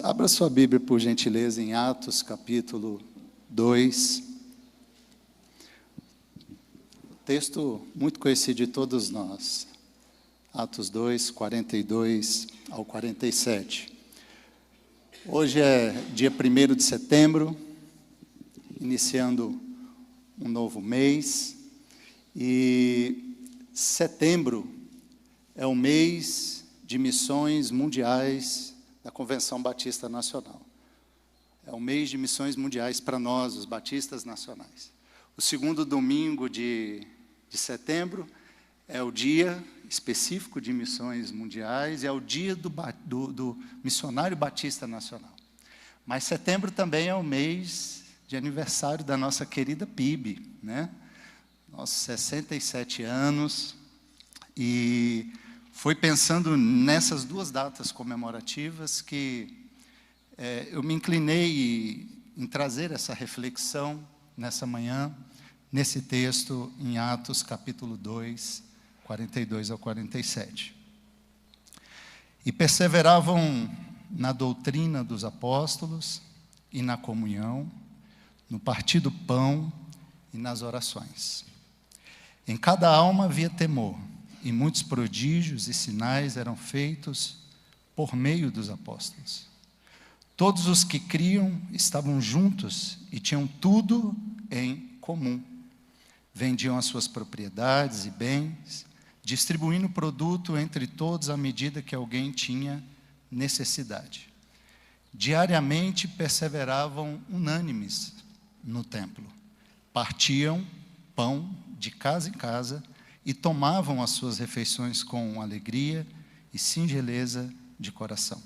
Abra sua Bíblia, por gentileza, em Atos, capítulo 2. Texto muito conhecido de todos nós. Atos 2, 42 ao 47. Hoje é dia 1º de setembro, iniciando um novo mês. E setembro é o mês de missões mundiais da Convenção Batista Nacional. É o mês de missões mundiais para nós, os batistas nacionais. O segundo domingo de setembro é o dia específico de missões mundiais, é o dia do missionário batista nacional. Mas setembro também é o mês de aniversário da nossa querida PIB, né? Nossos 67 anos, e foi pensando nessas duas datas comemorativas que eu me inclinei em trazer essa reflexão nessa manhã, nesse texto em Atos capítulo 2, 42 ao 47. E perseveravam na doutrina dos apóstolos e na comunhão, no partir do pão e nas orações. Em cada alma havia temor, e muitos prodígios e sinais eram feitos por meio dos apóstolos. Todos os que criam estavam juntos e tinham tudo em comum. Vendiam as suas propriedades e bens, distribuindo o produto entre todos à medida que alguém tinha necessidade. Diariamente perseveravam unânimes no templo. Partiam pão de casa em casa e tomavam as suas refeições com alegria e singeleza de coração,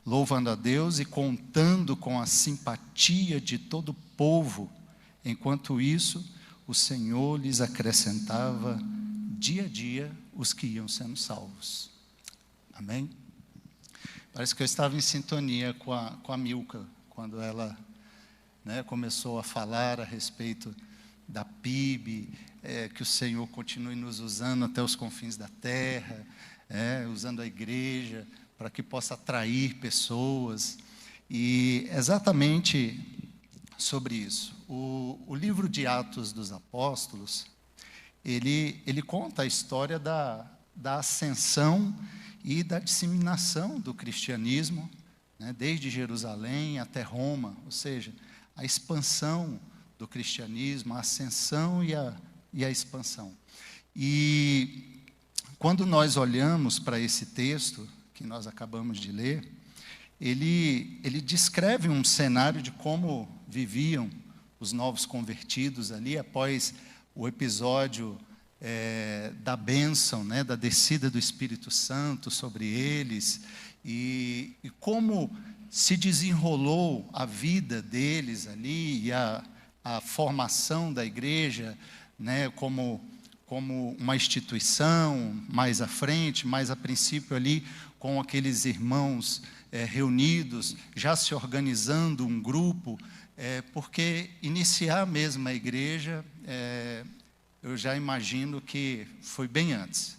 louvando a Deus e contando com a simpatia de todo o povo. Enquanto isso, o Senhor lhes acrescentava dia a dia os que iam sendo salvos. Amém? Parece que eu estava em sintonia com a Milka, quando ela começou a falar a respeito da PIB, que o Senhor continue nos usando até os confins da terra, usando a igreja para que possa atrair pessoas. E exatamente sobre isso. O livro de Atos dos Apóstolos, ele conta a história da ascensão e da disseminação do cristianismo, desde Jerusalém até Roma, ou seja, a expansão do cristianismo, a ascensão e a expansão. E quando nós olhamos para esse texto que nós acabamos de ler, ele descreve um cenário de como viviam os novos convertidos ali após o episódio da bênção, da descida do Espírito Santo sobre eles, e como se desenrolou a vida deles ali, e a formação da igreja, como uma instituição, mais à frente, mais a princípio ali, com aqueles irmãos reunidos, já se organizando um grupo, porque iniciar mesmo a igreja, eu já imagino que foi bem antes,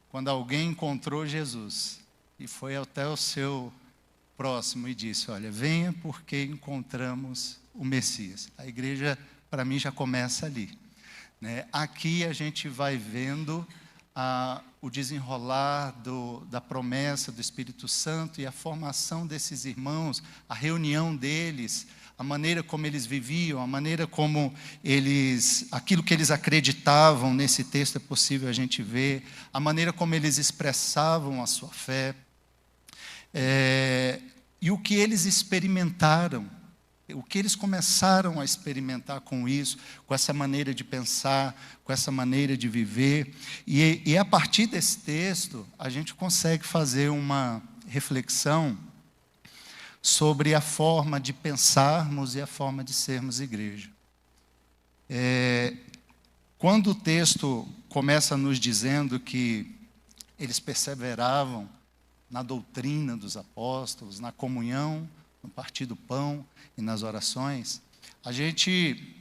quando alguém encontrou Jesus, e foi até o seu próximo e disse: olha, venha porque encontramos o Messias. A igreja, para mim, já começa ali. Aqui a gente vai vendo o desenrolar da promessa do Espírito Santo e a formação desses irmãos, a reunião deles, a maneira como eles viviam, a maneira como aquilo que eles acreditavam, nesse texto é possível a gente ver, a maneira como eles expressavam a sua fé, e o que eles experimentaram, o que eles começaram a experimentar com isso, com essa maneira de pensar, com essa maneira de viver. E a partir desse texto, a gente consegue fazer uma reflexão sobre a forma de pensarmos e a forma de sermos igreja. Quando o texto começa nos dizendo que eles perseveravam na doutrina dos apóstolos, na comunhão, no partir do pão e nas orações, a gente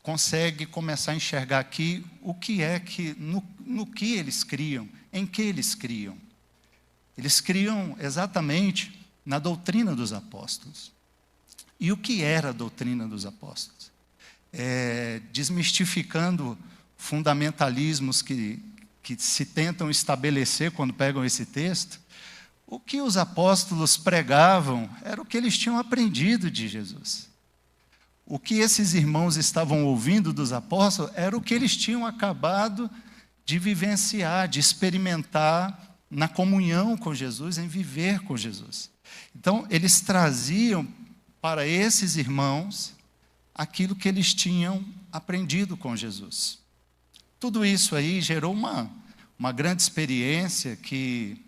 consegue começar a enxergar aqui o que é que, no que eles criam, em que eles criam. Eles criam exatamente na doutrina dos apóstolos. E o que era a doutrina dos apóstolos? Desmistificando fundamentalismos que se tentam estabelecer quando pegam esse texto, o que os apóstolos pregavam era o que eles tinham aprendido de Jesus. O que esses irmãos estavam ouvindo dos apóstolos era o que eles tinham acabado de vivenciar, de experimentar na comunhão com Jesus, em viver com Jesus. Então, eles traziam para esses irmãos aquilo que eles tinham aprendido com Jesus. Tudo isso aí gerou uma grande experiência que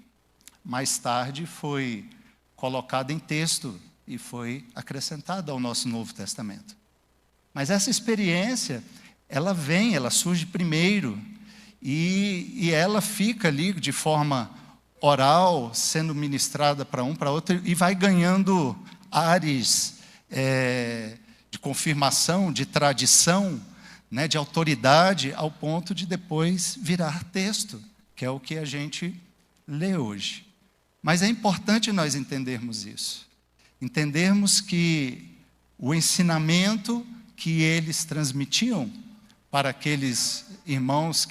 mais tarde foi colocada em texto e foi acrescentada ao nosso Novo Testamento. Mas essa experiência, ela surge primeiro e ela fica ali de forma oral, sendo ministrada para um, para outro, e vai ganhando ares de confirmação, de tradição, né, de autoridade, ao ponto de depois virar texto, que é o que a gente lê hoje. Mas é importante nós entendermos isso. Entendermos que o ensinamento que eles transmitiam para aqueles irmãos,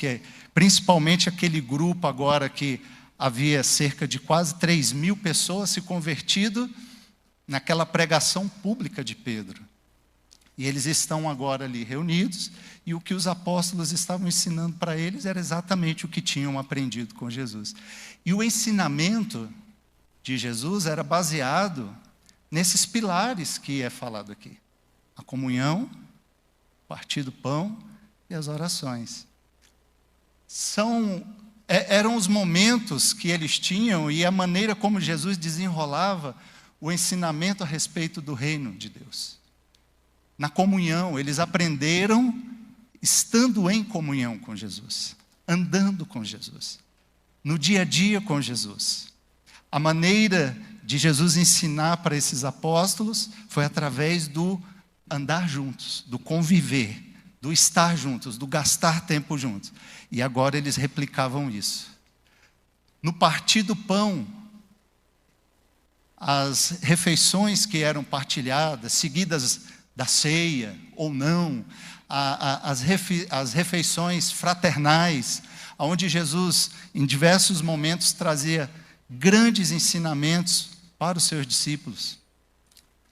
principalmente aquele grupo agora que havia cerca de quase 3.000 pessoas se convertido naquela pregação pública de Pedro. E eles estão agora ali reunidos, e o que os apóstolos estavam ensinando para eles era exatamente o que tinham aprendido com Jesus. E o ensinamento de Jesus era baseado nesses pilares que é falado aqui. A comunhão, o partir do pão e as orações. Eram os momentos que eles tinham e a maneira como Jesus desenrolava o ensinamento a respeito do reino de Deus. Na comunhão, eles aprenderam estando em comunhão com Jesus, andando com Jesus, no dia a dia com Jesus. A maneira de Jesus ensinar para esses apóstolos foi através do andar juntos, do conviver, do estar juntos, do gastar tempo juntos. E agora eles replicavam isso. No partir do pão, as refeições que eram partilhadas, seguidas da ceia ou não, as refeições fraternais, onde Jesus, em diversos momentos, trazia grandes ensinamentos para os seus discípulos.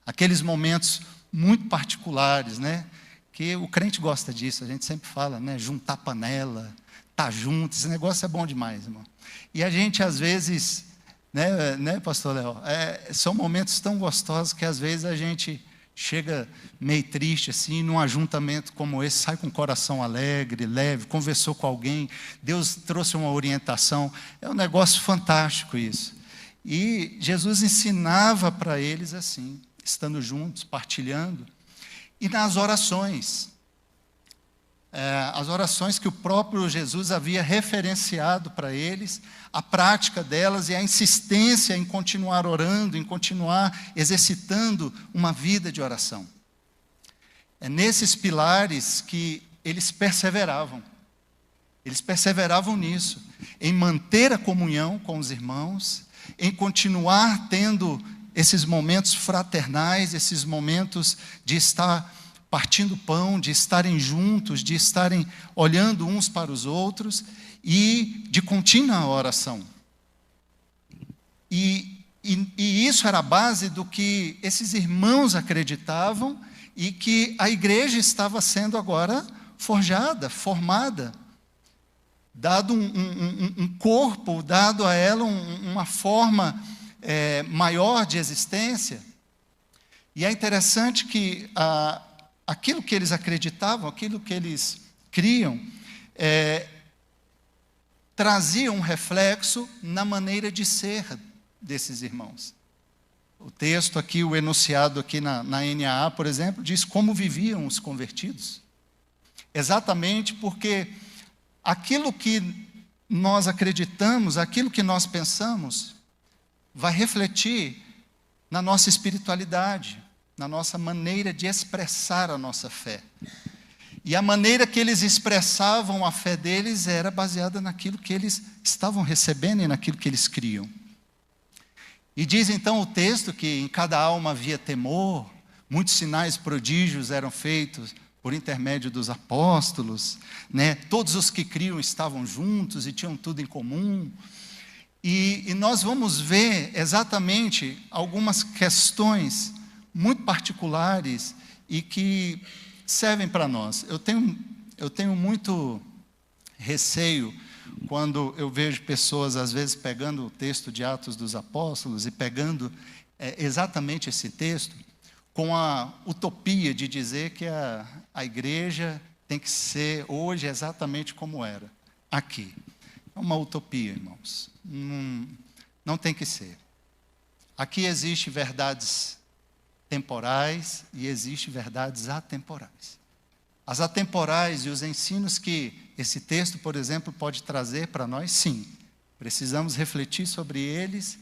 Aqueles momentos muito particulares, né? Que o crente gosta disso, a gente sempre fala, né? Juntar panela, estar junto, esse negócio é bom demais, irmão. E a gente, às vezes, né pastor Léo? São momentos tão gostosos que, às vezes, a gente chega meio triste, assim, num ajuntamento como esse, sai com o coração alegre, leve, conversou com alguém, Deus trouxe uma orientação. É um negócio fantástico isso. E Jesus ensinava para eles assim, estando juntos, partilhando. E nas orações, as orações que o próprio Jesus havia referenciado para eles, a prática delas e a insistência em continuar orando, em continuar exercitando uma vida de oração. É nesses pilares que eles perseveravam. Eles perseveravam nisso, em manter a comunhão com os irmãos, em continuar tendo esses momentos fraternais, esses momentos de estar partindo pão, de estarem juntos, de estarem olhando uns para os outros e de contínua oração. E isso era a base do que esses irmãos acreditavam e que a igreja estava sendo agora forjada, formada, dado um corpo, dado a ela uma forma maior de existência. E é interessante que aquilo que eles acreditavam, aquilo que eles criam, trazia um reflexo na maneira de ser desses irmãos. O texto aqui, o enunciado aqui na NAA, por exemplo, diz como viviam os convertidos. Exatamente porque aquilo que nós acreditamos, aquilo que nós pensamos, vai refletir na nossa espiritualidade, na nossa maneira de expressar a nossa fé. E a maneira que eles expressavam a fé deles era baseada naquilo que eles estavam recebendo e naquilo que eles criam. E diz então o texto que em cada alma havia temor, muitos sinais prodígios eram feitos por intermédio dos apóstolos, né? Todos os que criam estavam juntos e tinham tudo em comum. E nós vamos ver exatamente algumas questões muito particulares e que servem para nós. Eu tenho muito receio quando eu vejo pessoas, às vezes, pegando o texto de Atos dos Apóstolos e pegando exatamente esse texto com a utopia de dizer que a igreja tem que ser hoje exatamente como era, aqui. É uma utopia, irmãos. Não tem que ser. Aqui existe verdades temporais e existe verdades atemporais. As atemporais e os ensinos que esse texto, por exemplo, pode trazer para nós, sim. Precisamos refletir sobre eles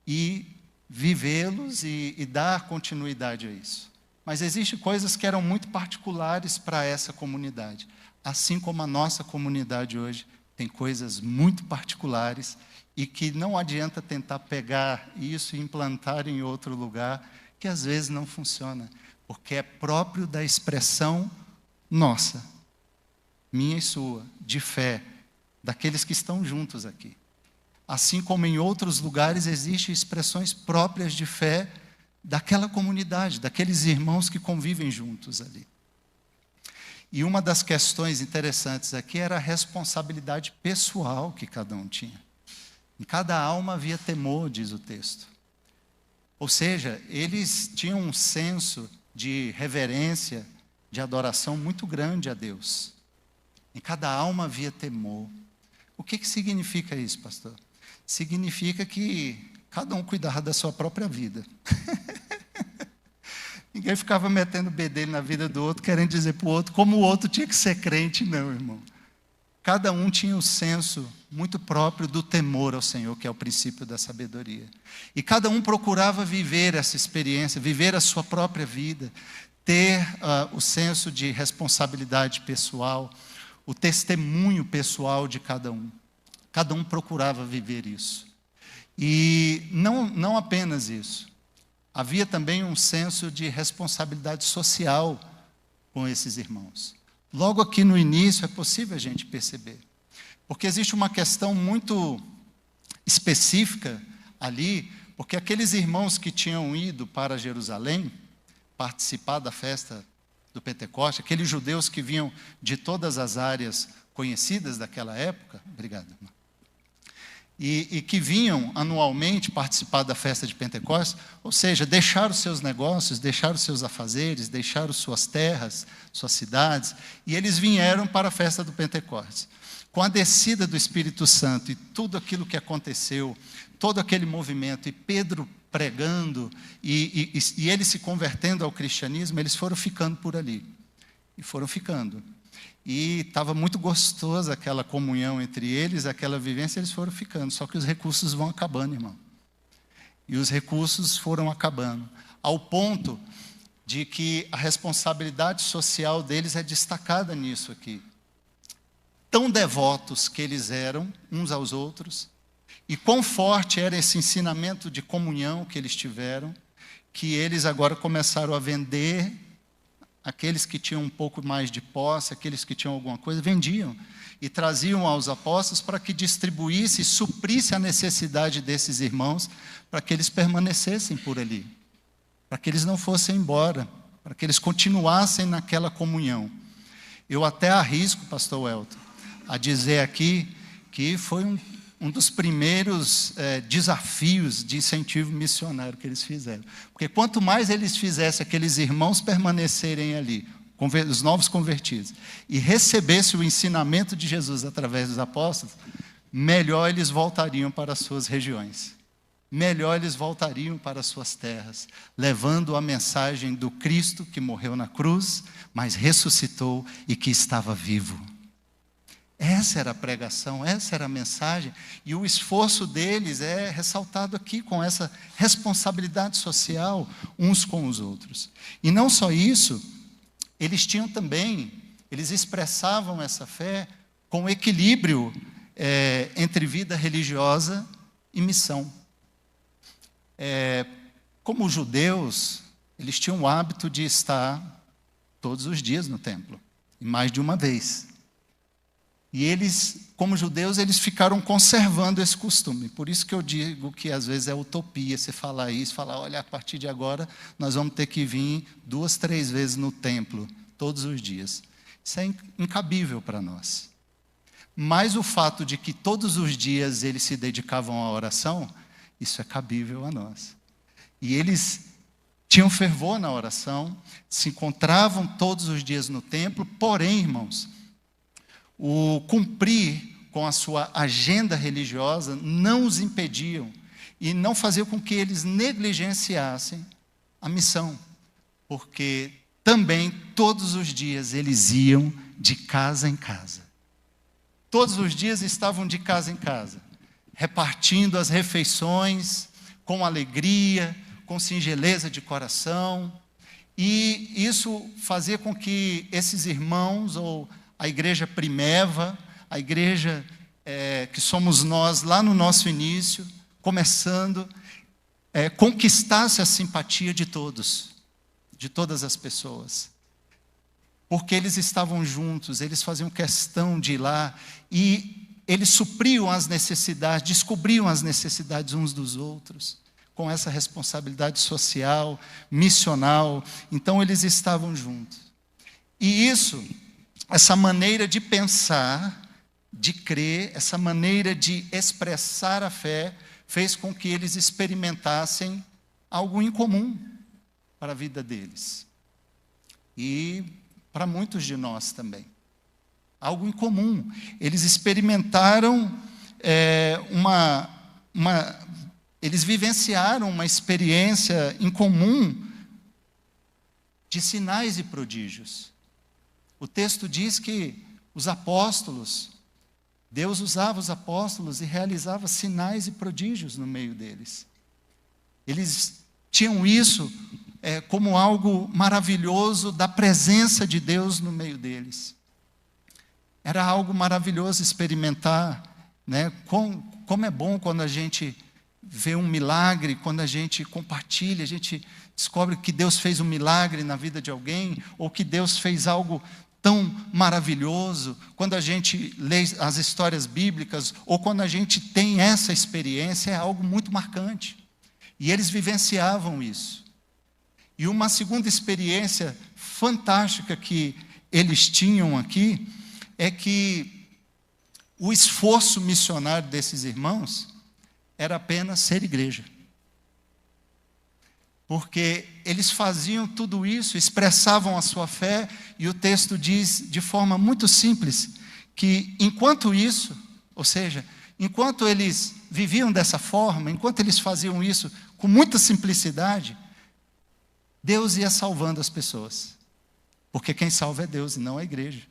e vivê-los e dar continuidade a isso. Mas existem coisas que eram muito particulares para essa comunidade. Assim como a nossa comunidade hoje tem coisas muito particulares e que não adianta tentar pegar isso e implantar em outro lugar, que às vezes não funciona, porque é próprio da expressão nossa, minha e sua, de fé, daqueles que estão juntos aqui. Assim como em outros lugares existem expressões próprias de fé daquela comunidade, daqueles irmãos que convivem juntos ali. E uma das questões interessantes aqui era a responsabilidade pessoal que cada um tinha. Em cada alma havia temor, diz o texto. Ou seja, eles tinham um senso de reverência, de adoração muito grande a Deus. Em cada alma havia temor. O que significa isso, pastor? Significa que cada um cuidava da sua própria vida. Ninguém ficava metendo bedelho na vida do outro, querendo dizer para o outro como o outro tinha que ser crente, não, irmão. Cada um tinha o senso muito próprio do temor ao Senhor, que é o princípio da sabedoria. E cada um procurava viver essa experiência, viver a sua própria vida, ter o senso de responsabilidade pessoal, o testemunho pessoal de cada um. Cada um procurava viver isso. E não apenas isso. Havia também um senso de responsabilidade social com esses irmãos. Logo aqui no início é possível a gente perceber. Porque existe uma questão muito específica ali, porque aqueles irmãos que tinham ido para Jerusalém participar da festa do Pentecoste, aqueles judeus que vinham de todas as áreas conhecidas daquela época, obrigado, irmão, e que vinham anualmente participar da festa de Pentecostes, ou seja, deixaram seus negócios, deixaram seus afazeres, deixaram suas terras, suas cidades, e eles vieram para a festa do Pentecostes. Com a descida do Espírito Santo e tudo aquilo que aconteceu, todo aquele movimento, e Pedro pregando, e eles se convertendo ao cristianismo, eles foram ficando por ali. E foram ficando. E estava muito gostosa aquela comunhão entre eles, aquela vivência, eles foram ficando. Só que os recursos vão acabando, irmão. E os recursos foram acabando. Ao ponto de que a responsabilidade social deles é destacada nisso aqui. Tão devotos que eles eram uns aos outros, e quão forte era esse ensinamento de comunhão que eles tiveram, que eles agora começaram a vender. Aqueles que tinham um pouco mais de posse, aqueles que tinham alguma coisa, vendiam e traziam aos apóstolos para que distribuísse e suprisse a necessidade desses irmãos, para que eles permanecessem por ali, para que eles não fossem embora, para que eles continuassem naquela comunhão. Eu até arrisco, pastor Welton, a dizer aqui que foi um dos primeiros desafios de incentivo missionário que eles fizeram. Porque quanto mais eles fizessem aqueles irmãos permanecerem ali, os novos convertidos, e recebessem o ensinamento de Jesus através dos apóstolos, melhor eles voltariam para as suas regiões. Melhor eles voltariam para as suas terras, levando a mensagem do Cristo que morreu na cruz, mas ressuscitou e que estava vivo. Essa era a pregação, essa era a mensagem, e o esforço deles é ressaltado aqui com essa responsabilidade social uns com os outros. E não só isso, eles tinham também, eles expressavam essa fé com equilíbrio entre vida religiosa e missão. Como os judeus, eles tinham o hábito de estar todos os dias no templo, e mais de uma vez. E eles, como judeus, eles ficaram conservando esse costume. Por isso que eu digo que às vezes é utopia você falar isso, falar, olha, a partir de agora nós vamos ter que vir 2, 3 vezes no templo, todos os dias. Isso é incabível para nós. Mas o fato de que todos os dias eles se dedicavam à oração, isso é cabível a nós. E eles tinham fervor na oração, se encontravam todos os dias no templo, porém, irmãos, o cumprir com a sua agenda religiosa não os impediam e não fazia com que eles negligenciassem a missão, porque também todos os dias eles iam de casa em casa. Todos os dias estavam de casa em casa, repartindo as refeições com alegria, com singeleza de coração, e isso fazia com que esses irmãos, ou a igreja primeva, a igreja que somos nós lá no nosso início, começando, conquistasse a simpatia de todos, de todas as pessoas. Porque eles estavam juntos, eles faziam questão de ir lá, e eles supriam as necessidades, descobriam as necessidades uns dos outros, com essa responsabilidade social, missional. Então eles estavam juntos. E isso, essa maneira de pensar, de crer, essa maneira de expressar a fé, fez com que eles experimentassem algo em comum para a vida deles. E para muitos de nós também. Algo em comum. Eles experimentaram eles vivenciaram uma experiência em comum de sinais e prodígios. O texto diz que os apóstolos, Deus usava os apóstolos e realizava sinais e prodígios no meio deles. Eles tinham isso como algo maravilhoso da presença de Deus no meio deles. Era algo maravilhoso experimentar, né? Como é bom quando a gente vê um milagre, quando a gente compartilha, a gente descobre que Deus fez um milagre na vida de alguém, ou que Deus fez algo tão maravilhoso, quando a gente lê as histórias bíblicas, ou quando a gente tem essa experiência, é algo muito marcante. E eles vivenciavam isso. E uma segunda experiência fantástica que eles tinham aqui, é que o esforço missionário desses irmãos era apenas ser igreja. Porque eles faziam tudo isso, expressavam a sua fé, e o texto diz de forma muito simples, que enquanto isso, ou seja, enquanto eles viviam dessa forma, enquanto eles faziam isso com muita simplicidade, Deus ia salvando as pessoas. Porque quem salva é Deus e não a igreja.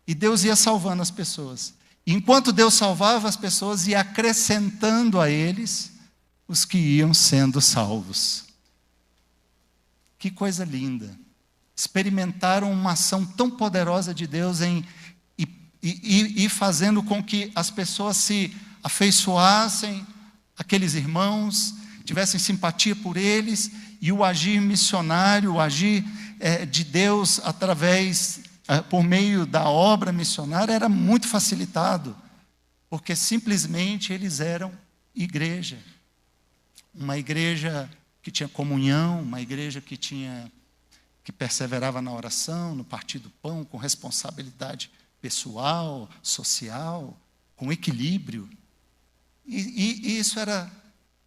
E Deus ia salvando as pessoas. E enquanto Deus salvava as pessoas, ia acrescentando a eles os que iam sendo salvos. Que coisa linda. Experimentaram uma ação tão poderosa de Deus e fazendo com que as pessoas se afeiçoassem àqueles irmãos, tivessem simpatia por eles, e o agir missionário, o agir de Deus por meio da obra missionária era muito facilitado, porque simplesmente eles eram igreja. Uma igreja que tinha comunhão, uma igreja que perseverava na oração, no partir do pão, com responsabilidade pessoal, social, com equilíbrio. E isso era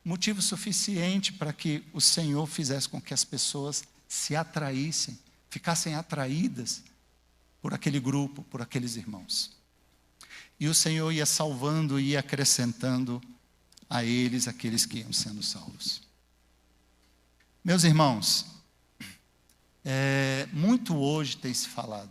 motivo suficiente para que o Senhor fizesse com que as pessoas se atraíssem, ficassem atraídas por aquele grupo, por aqueles irmãos. E o Senhor ia salvando e ia acrescentando a eles aqueles que iam sendo salvos. Meus irmãos, muito hoje tem se falado.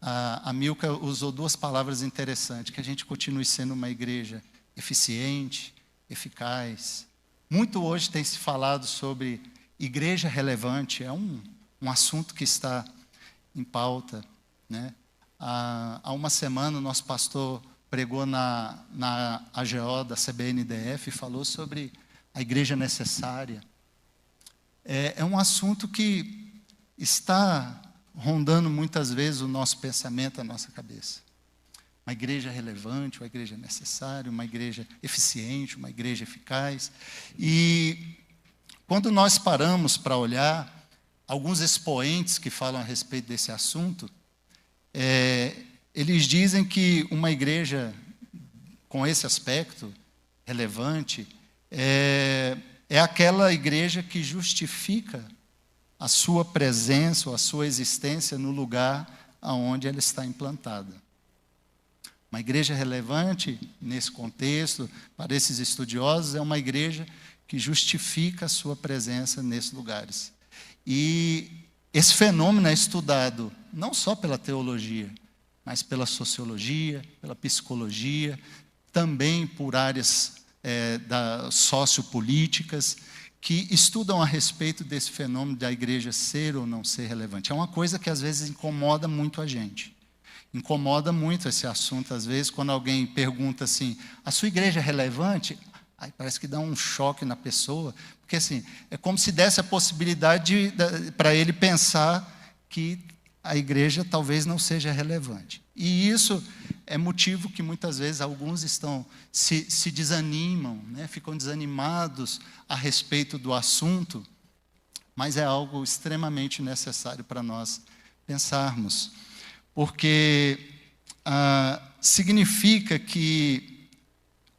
A Milka usou 2 palavras interessantes, que a gente continue sendo uma igreja eficiente, eficaz. Muito hoje tem se falado sobre igreja relevante, é um assunto que está em pauta, né? Há uma semana o nosso pastor pregou na AGO da CBNDF e falou sobre a igreja necessária. É um assunto que está rondando muitas vezes o nosso pensamento, a nossa cabeça. Uma igreja relevante, uma igreja necessária, uma igreja eficiente, uma igreja eficaz. E quando nós paramos para olhar alguns expoentes que falam a respeito desse assunto, eles dizem que uma igreja com esse aspecto relevante é aquela igreja que justifica a sua presença ou a sua existência no lugar aonde ela está implantada. Uma igreja relevante, nesse contexto, para esses estudiosos, é uma igreja que justifica a sua presença nesses lugares. E esse fenômeno é estudado não só pela teologia, mas pela sociologia, pela psicologia, também por áreas sociopolíticas, que estudam a respeito desse fenômeno da igreja ser ou não ser relevante. É uma coisa que às vezes incomoda muito a gente. Incomoda muito esse assunto, às vezes, quando alguém pergunta assim, a sua igreja é relevante? Aí parece que dá um choque na pessoa, porque assim, é como se desse a possibilidade para ele pensar que a igreja talvez não seja relevante. E isso é motivo que muitas vezes alguns se desanimam, né? Ficam desanimados a respeito do assunto, mas é algo extremamente necessário para nós pensarmos. Porque significa que,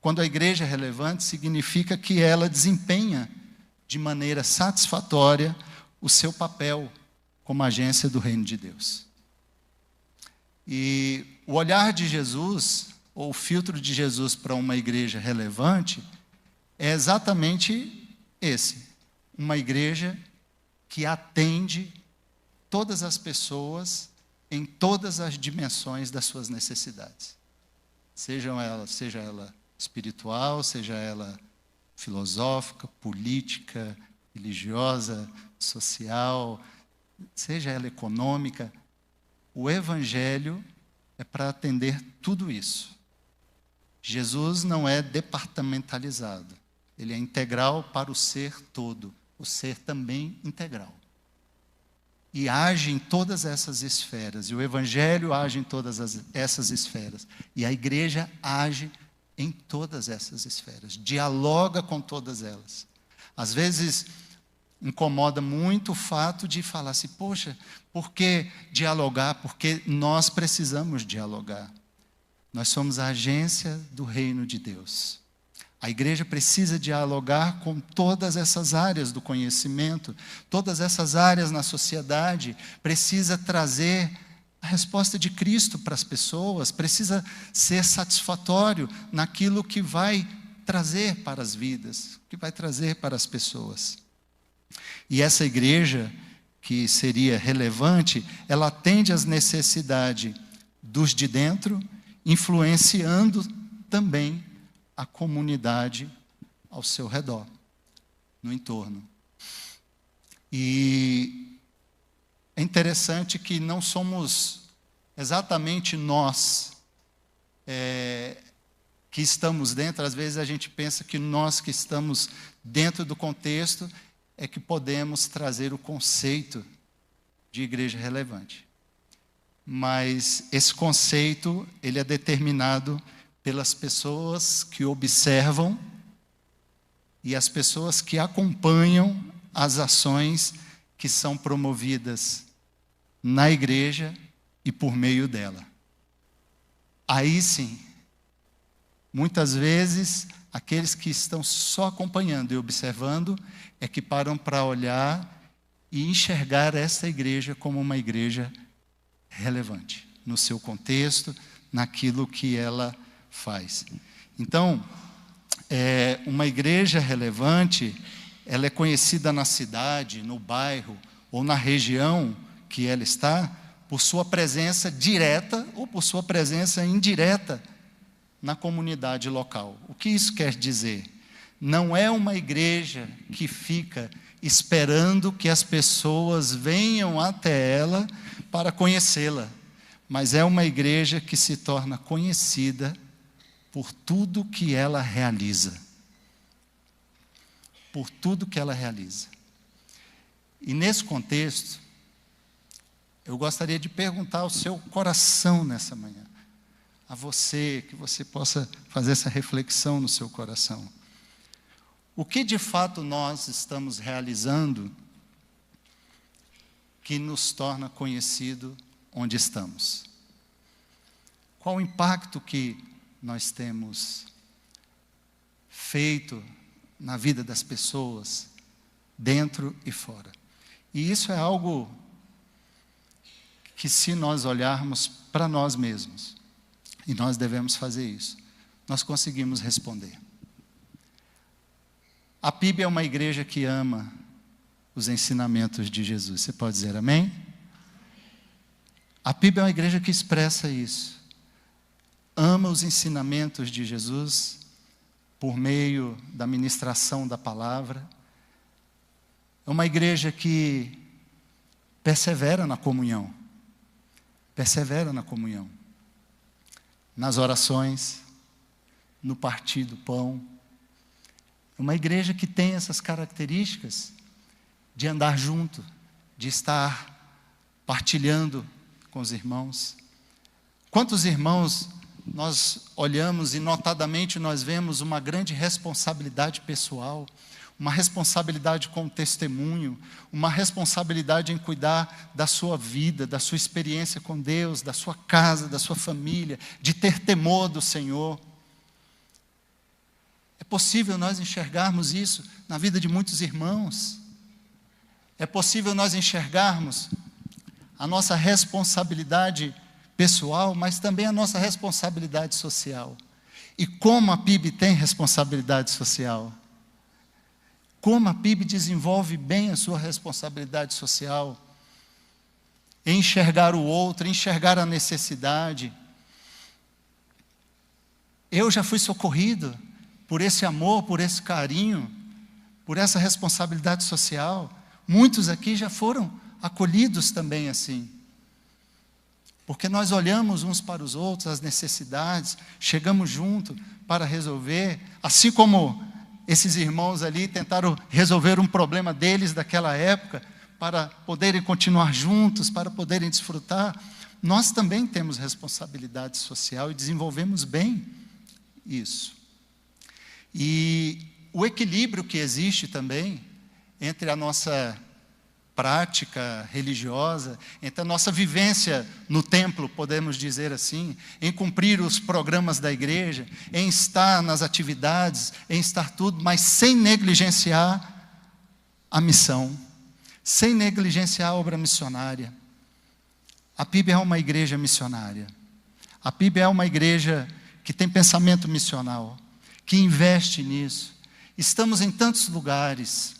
quando a igreja é relevante, significa que ela desempenha de maneira satisfatória o seu papel como agência do reino de Deus. E o olhar de Jesus, ou o filtro de Jesus para uma igreja relevante, é exatamente esse: uma igreja que atende todas as pessoas em todas as dimensões das suas necessidades. Seja ela espiritual, seja ela filosófica, política, religiosa, social, seja ela econômica. O Evangelho é para atender tudo isso. Jesus não é departamentalizado. Ele é integral para o ser todo, o ser também integral. E age em todas essas esferas. E o Evangelho age em todas essas esferas. E a igreja age em todas essas esferas. Dialoga com todas elas. Às vezes, incomoda muito o fato de falar assim, poxa, por que dialogar? Porque nós precisamos dialogar. Nós somos a agência do reino de Deus. A igreja precisa dialogar com todas essas áreas do conhecimento, todas essas áreas na sociedade, precisa trazer a resposta de Cristo para as pessoas, precisa ser satisfatório naquilo que vai trazer para as vidas, que vai trazer para as pessoas. E essa igreja, que seria relevante, ela atende às necessidades dos de dentro, influenciando também a comunidade ao seu redor, no entorno. E é interessante que não somos exatamente nós que estamos dentro. Às vezes a gente pensa que nós que estamos dentro do contexto é que podemos trazer o conceito de igreja relevante. Mas esse conceito, ele é determinado pelas pessoas que observam e as pessoas que acompanham as ações que são promovidas na igreja e por meio dela. Aí sim, muitas vezes, aqueles que estão só acompanhando e observando é que param para olhar e enxergar essa igreja como uma igreja relevante, no seu contexto, naquilo que ela faz. Então, uma igreja relevante, ela é conhecida na cidade, no bairro ou na região que ela está, por sua presença direta ou por sua presença indireta na comunidade local. O que isso quer dizer? Não é uma igreja que fica esperando que as pessoas venham até ela para conhecê-la, mas é uma igreja que se torna conhecida por tudo que ela realiza. Por tudo que ela realiza. E nesse contexto, eu gostaria de perguntar ao seu coração nessa manhã, a você, que você possa fazer essa reflexão no seu coração. O que de fato nós estamos realizando que nos torna conhecido onde estamos? Qual o impacto que nós temos feito na vida das pessoas, dentro e fora? E isso é algo que, se nós olharmos para nós mesmos, e nós devemos fazer isso, nós conseguimos responder. A PIB é uma igreja que ama os ensinamentos de Jesus. Você pode dizer amém? A PIB é uma igreja que expressa isso. Ama os ensinamentos de Jesus por meio da ministração da palavra. É uma igreja que persevera na comunhão. Persevera na comunhão. Nas orações, no partir do pão. É uma igreja que tem essas características de andar junto, de estar partilhando com os irmãos. Quantos irmãos nós olhamos e notadamente nós vemos uma grande responsabilidade pessoal, uma responsabilidade com o testemunho, uma responsabilidade em cuidar da sua vida, da sua experiência com Deus, da sua casa, da sua família, de ter temor do Senhor. É possível nós enxergarmos isso na vida de muitos irmãos. É possível nós enxergarmos a nossa responsabilidade pessoal, mas também a nossa responsabilidade social. E como a PIB tem responsabilidade social? Como a PIB desenvolve bem a sua responsabilidade social? Em enxergar o outro, em enxergar a necessidade. Eu já fui socorrido por esse amor, por esse carinho, por essa responsabilidade social. Muitos aqui já foram acolhidos também assim. Porque nós olhamos uns para os outros, as necessidades, chegamos junto para resolver, assim como esses irmãos ali tentaram resolver um problema deles daquela época, para poderem continuar juntos, para poderem desfrutar. Nós também temos responsabilidade social e desenvolvemos bem isso. E o equilíbrio que existe também entre a nossa prática religiosa, entre a nossa vivência no templo, podemos dizer assim, em cumprir os programas da igreja, em estar nas atividades, em estar tudo, mas sem negligenciar a missão, sem negligenciar a obra missionária. A PIB é uma igreja missionária. A PIB é uma igreja que tem pensamento missional, que investe nisso. Estamos em tantos lugares,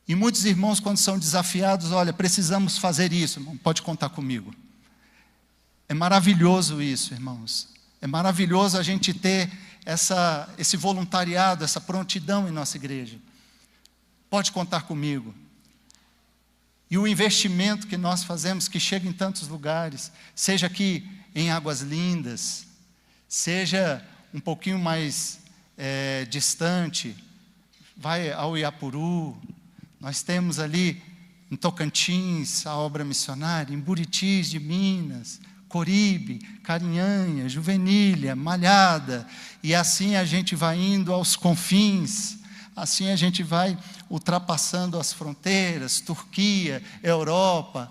E muitos irmãos, quando são desafiados, olha, precisamos fazer isso, irmão, pode contar comigo. É maravilhoso isso, irmãos. É maravilhoso a gente ter esse voluntariado, essa prontidão em nossa igreja. Pode contar comigo. E o investimento que nós fazemos, que chega em tantos lugares, seja aqui em Águas Lindas, seja um pouquinho mais distante, vai ao Iapuru. Nós temos ali em Tocantins a obra missionária, em Buritis de Minas, Coribe, Carinhanha, Juvenília, Malhada, e assim a gente vai indo aos confins, assim a gente vai ultrapassando as fronteiras, Turquia, Europa,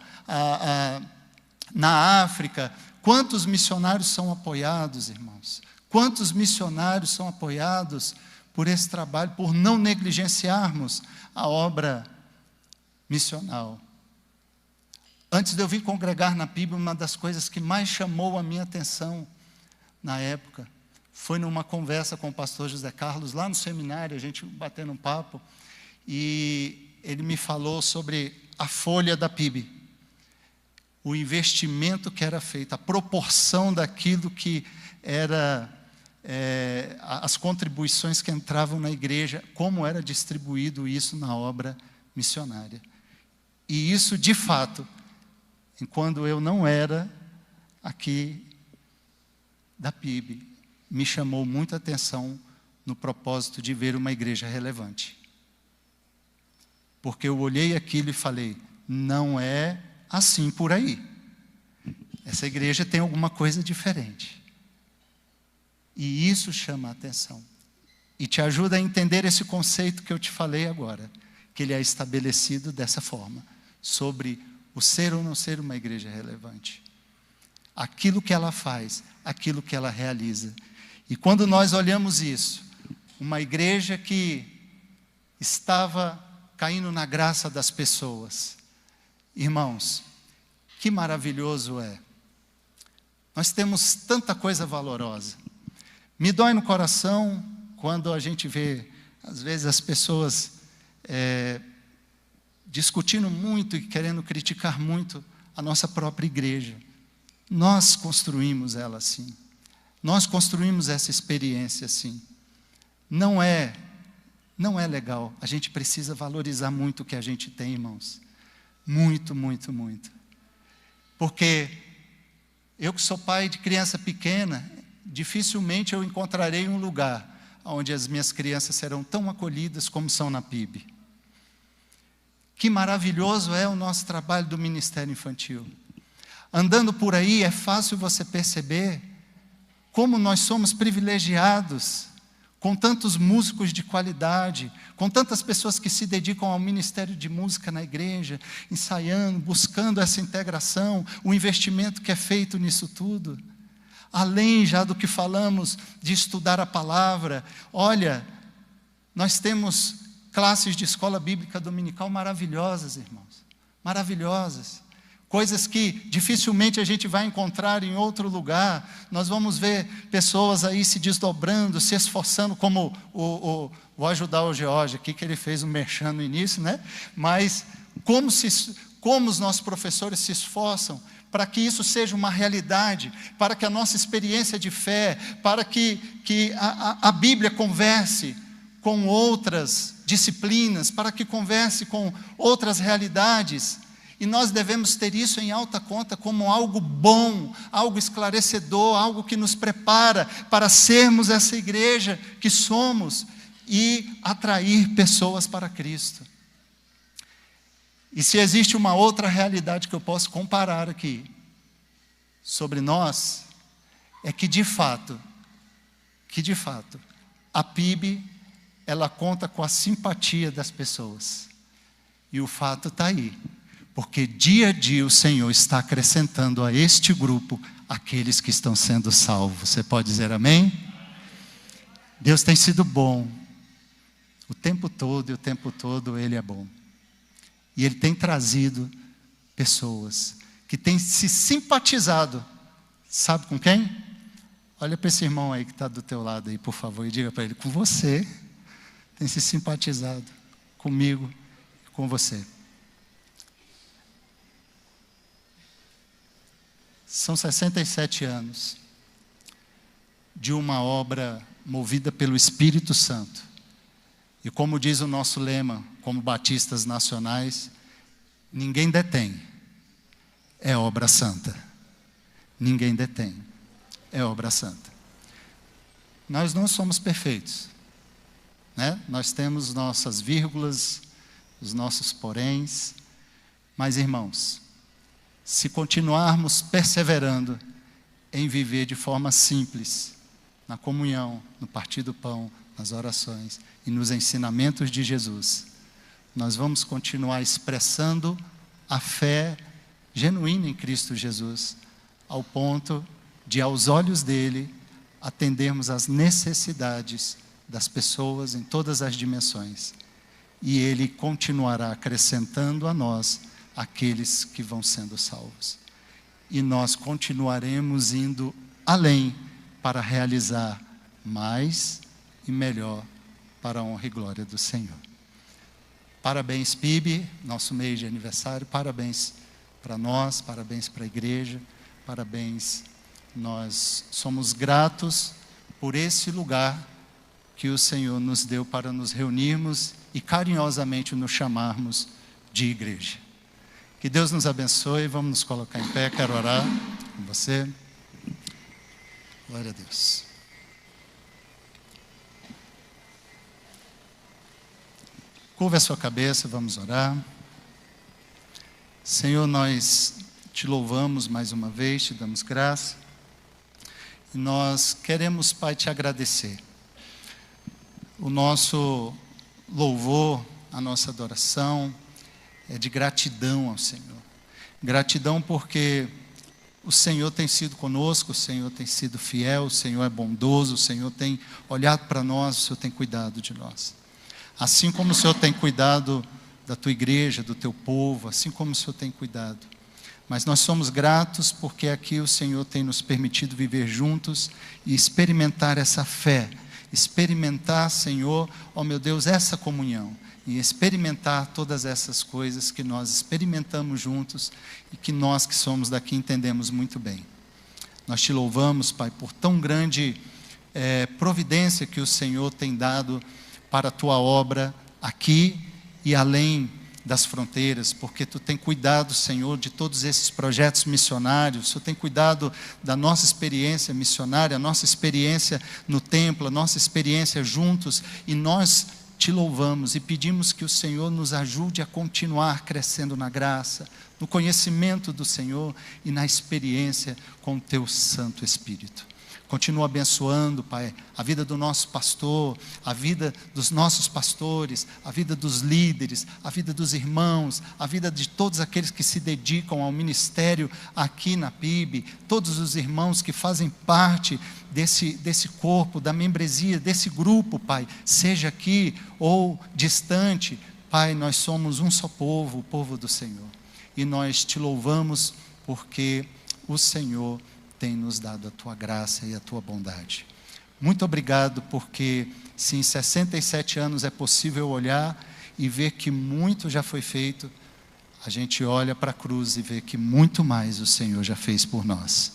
na África. Quantos missionários são apoiados, irmãos? Quantos missionários são apoiados por esse trabalho, por não negligenciarmos a obra missional? Antes de eu vir congregar na PIB, uma das coisas que mais chamou a minha atenção na época foi numa conversa com o pastor José Carlos, lá no seminário, a gente batendo um papo, e ele me falou sobre a folha da PIB, o investimento que era feito, a proporção daquilo que era as contribuições que entravam na igreja, como era distribuído isso na obra missionária. E isso, de fato, quando eu não era aqui da PIB me chamou muita atenção no propósito de ver uma igreja relevante. Porque eu olhei aquilo e falei, não é assim por aí. Essa igreja tem alguma coisa diferente. E isso chama a atenção. E te ajuda a entender esse conceito que eu te falei agora, que ele é estabelecido dessa forma, sobre o ser ou não ser uma igreja relevante. Aquilo que ela faz, aquilo que ela realiza. E quando nós olhamos isso, uma igreja que estava caindo na graça das pessoas, irmãos, que maravilhoso é. Nós temos tanta coisa valorosa. Me dói no coração quando a gente vê, às vezes, as pessoas discutindo muito e querendo criticar muito a nossa própria igreja. Nós construímos ela assim. Nós construímos essa experiência assim. Não é legal. A gente precisa valorizar muito o que a gente tem, irmãos. Muito, muito, muito. Porque eu que sou pai de criança pequena, dificilmente eu encontrarei um lugar onde as minhas crianças serão tão acolhidas como são na PIB. Que maravilhoso é o nosso trabalho do Ministério Infantil. Andando por aí é fácil você perceber como nós somos privilegiados, com tantos músicos de qualidade, com tantas pessoas que se dedicam ao ministério de música na igreja, ensaiando, buscando essa integração, o investimento que é feito nisso tudo. Além já do que falamos de estudar a palavra, olha, nós temos classes de escola bíblica dominical maravilhosas, irmãos, maravilhosas. Coisas que dificilmente a gente vai encontrar em outro lugar. Nós vamos ver pessoas aí se desdobrando, se esforçando, como vou ajudar o George aqui, que ele fez um merchan no início, né? Mas como os nossos professores se esforçam para que isso seja uma realidade, para que a nossa experiência de fé, para que a Bíblia converse com outras disciplinas, para que converse com outras realidades. E nós devemos ter isso em alta conta como algo bom, algo esclarecedor, algo que nos prepara para sermos essa igreja que somos e atrair pessoas para Cristo. E se existe uma outra realidade que eu posso comparar aqui sobre nós, é que de fato, a PIB, ela conta com a simpatia das pessoas. E o fato está aí. Porque dia a dia o Senhor está acrescentando a este grupo aqueles que estão sendo salvos. Você pode dizer amém? Deus tem sido bom. O tempo todo Ele é bom. E Ele tem trazido pessoas que têm se simpatizado. Sabe com quem? Olha para esse irmão aí que está do teu lado aí, por favor, e diga para ele, com você. Tem se simpatizado comigo e com você. São 67 anos de uma obra movida pelo Espírito Santo. E como diz o nosso lema, como batistas nacionais, ninguém detém, é obra santa. Ninguém detém, é obra santa. Nós não somos perfeitos, né? Nós temos nossas vírgulas, os nossos poréns, mas irmãos, se continuarmos perseverando em viver de forma simples, na comunhão, no partir do pão, nas orações e nos ensinamentos de Jesus, nós vamos continuar expressando a fé genuína em Cristo Jesus, ao ponto de, aos olhos dele, atendermos às necessidades das pessoas em todas as dimensões. E ele continuará acrescentando a nós aqueles que vão sendo salvos. E nós continuaremos indo além para realizar mais e melhor para a honra e glória do Senhor. Parabéns, PIB, nosso mês de aniversário, parabéns para nós, parabéns para a igreja, parabéns. Nós somos gratos por esse lugar que o Senhor nos deu para nos reunirmos e carinhosamente nos chamarmos de igreja. Que Deus nos abençoe, vamos nos colocar em pé, quero orar com você. Glória a Deus. Curva a sua cabeça, vamos orar. Senhor, nós te louvamos mais uma vez, te damos graça. E nós queremos, Pai, te agradecer. O nosso louvor, a nossa adoração é de gratidão ao Senhor. Gratidão porque o Senhor tem sido conosco, o Senhor tem sido fiel, o Senhor é bondoso, o Senhor tem olhado para nós, o Senhor tem cuidado de nós. Assim como o Senhor tem cuidado da tua igreja, do teu povo, assim como o Senhor tem cuidado. Mas nós somos gratos porque aqui o Senhor tem nos permitido viver juntos e experimentar essa fé. Experimentar, Senhor, ó meu Deus, essa comunhão. E experimentar todas essas coisas que nós experimentamos juntos e que nós que somos daqui entendemos muito bem. Nós te louvamos, Pai, por tão grande providência que o Senhor tem dado para a tua obra aqui e além das fronteiras, porque tu tem cuidado, Senhor, de todos esses projetos missionários, o Senhor tem cuidado da nossa experiência missionária, a nossa experiência no templo, a nossa experiência juntos, e nós te louvamos e pedimos que o Senhor nos ajude a continuar crescendo na graça, no conhecimento do Senhor e na experiência com o teu Santo Espírito. Continua abençoando, Pai, a vida do nosso pastor, a vida dos nossos pastores, a vida dos líderes, a vida dos irmãos, a vida de todos aqueles que se dedicam ao ministério aqui na PIB, todos os irmãos que fazem parte desse corpo, da membresia, desse grupo, Pai, seja aqui ou distante. Pai, nós somos um só povo, o povo do Senhor. E nós te louvamos porque o Senhor tem nos dado a tua graça e a tua bondade. Muito obrigado, porque se em 67 anos é possível olhar e ver que muito já foi feito, a gente olha para a cruz e vê que muito mais o Senhor já fez por nós.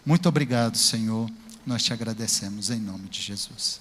Muito obrigado, Senhor, nós te agradecemos em nome de Jesus.